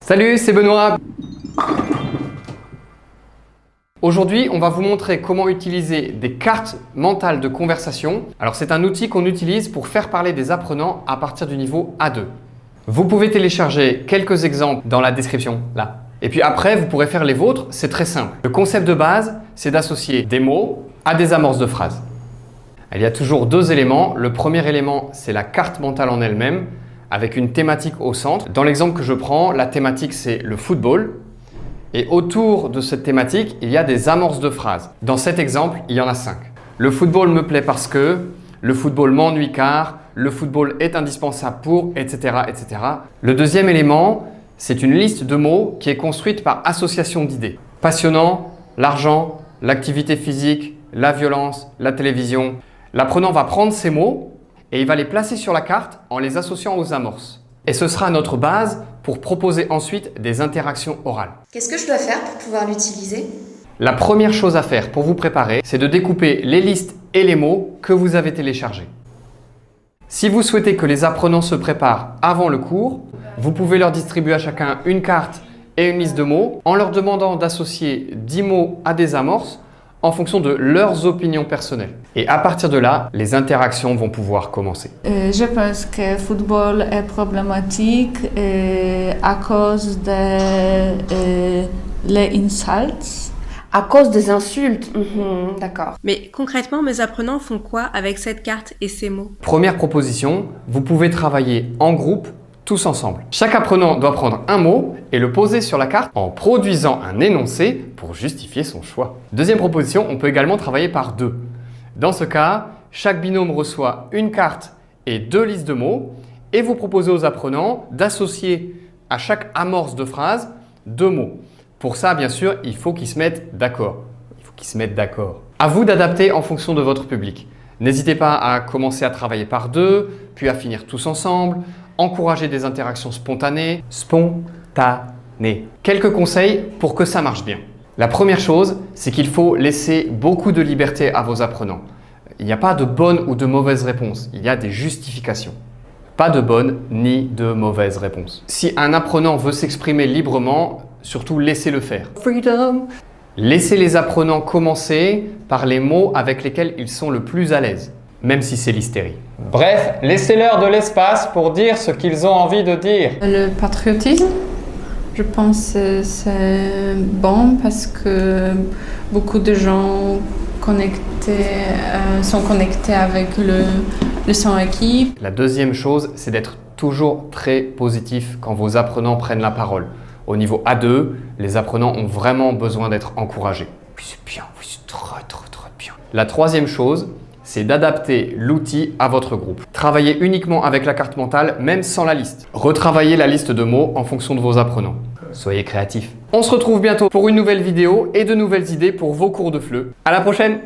Salut, c'est Benoît. Aujourd'hui, on va vous montrer comment utiliser des cartes mentales de conversation. Alors, c'est un outil qu'on utilise pour faire parler des apprenants à partir du niveau A2. Vous pouvez télécharger quelques exemples dans la description, là. Et puis après, vous pourrez faire les vôtres, c'est très simple. Le concept de base, c'est d'associer des mots à des amorces de phrases. Il y a toujours deux éléments. Le premier élément, c'est la carte mentale en elle-même, avec une thématique au centre. Dans l'exemple que je prends, la thématique, c'est le football. Et autour de cette thématique, il y a des amorces de phrases. Dans cet exemple, il y en a 5. Le football me plaît parce que, le football m'ennuie car, le football est indispensable pour, etc., etc. Le deuxième élément, c'est une liste de mots qui est construite par association d'idées. Passionnant, l'argent, l'activité physique, la violence, la télévision. L'apprenant va prendre ces mots et il va les placer sur la carte en les associant aux amorces. Et ce sera notre base pour proposer ensuite des interactions orales. Qu'est-ce que je dois faire pour pouvoir l'utiliser? La première chose à faire pour vous préparer, c'est de découper les listes et les mots que vous avez téléchargés. Si vous souhaitez que les apprenants se préparent avant le cours, vous pouvez leur distribuer à chacun une carte et une liste de mots en leur demandant d'associer 10 mots à des amorces en fonction de leurs opinions personnelles. Et à partir de là, les interactions vont pouvoir commencer. Je pense que le football est problématique à cause des insultes. À cause des insultes, d'accord. Mais concrètement, mes apprenants font quoi avec cette carte et ces mots? Première proposition, vous pouvez travailler en groupe, tous ensemble. Chaque apprenant doit prendre un mot et le poser sur la carte en produisant un énoncé pour justifier son choix. Deuxième proposition, on peut également travailler par deux. Dans ce cas, chaque binôme reçoit une carte et 2 listes de mots et vous proposez aux apprenants d'associer à chaque amorce de phrase 2 mots. Pour ça, bien sûr, il faut qu'ils se mettent d'accord. À vous d'adapter en fonction de votre public. N'hésitez pas à commencer à travailler par deux, puis à finir tous ensemble. Encourager des interactions spontanées. Quelques conseils pour que ça marche bien. La première chose, c'est qu'il faut laisser beaucoup de liberté à vos apprenants. Il n'y a pas de bonne ou de mauvaise réponse, il y a des justifications. Pas de bonne ni de mauvaise réponse. Si un apprenant veut s'exprimer librement, surtout laissez-le faire. Freedom. Laissez les apprenants commencer par les mots avec lesquels ils sont le plus à l'aise, même si c'est l'hystérie. Bref, laissez-leur de l'espace pour dire ce qu'ils ont envie de dire. Le patriotisme, je pense que c'est bon parce que beaucoup de gens sont connectés avec le son équipe. La deuxième chose, c'est d'être toujours très positif quand vos apprenants prennent la parole. Au niveau A2, les apprenants ont vraiment besoin d'être encouragés. Oui, c'est bien, oui, c'est très bien. La troisième chose, c'est d'adapter l'outil à votre groupe. Travaillez uniquement avec la carte mentale, même sans la liste. Retravaillez la liste de mots en fonction de vos apprenants. Soyez créatifs. On se retrouve bientôt pour une nouvelle vidéo et de nouvelles idées pour vos cours de FLE. À la prochaine!